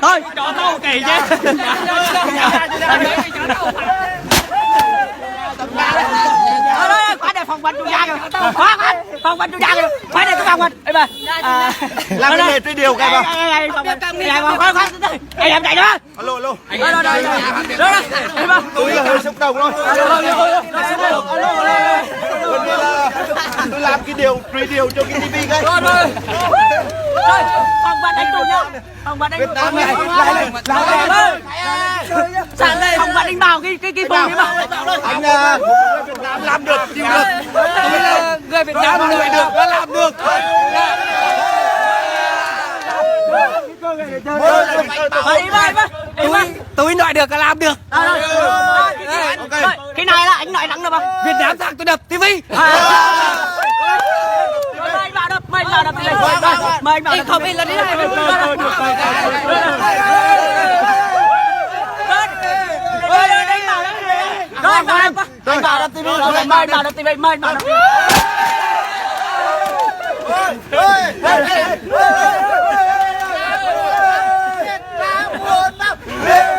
thôi cho tao kỳ chứ. Phải để phòng quanh chủ gia kìa. Phòng quanh chủ gia kìa. Phải để cái phòng quanh. Ê bà. Làm cái nghề truy điều cái mà. Em chạy đó. Alo alo. Tôi là hơi xúc động thôi. Tôi làm cái điều truy điều cho cái tivi cái. Phòng quanh đánh chủ nhá. Phòng quanh đánh. Việt Nam này. Phòng quanh đánh vào cái vùng đấy mà. Anh Việt Nam làm được, chịu được. Tôi là Người Việt Nam người được, đã làm được. Tôi nói được là làm được. Cái này là anh nói thắng được không? Việt Nam thắng tôi đập tivi. Mời anh vào đập, mời anh vào đập tivi. Mời anh vào đập. Không biết là đi này. Rồi anh vào đập tivi. Mời anh vào đập tivi. Mời anh vào đập tivi. Hey!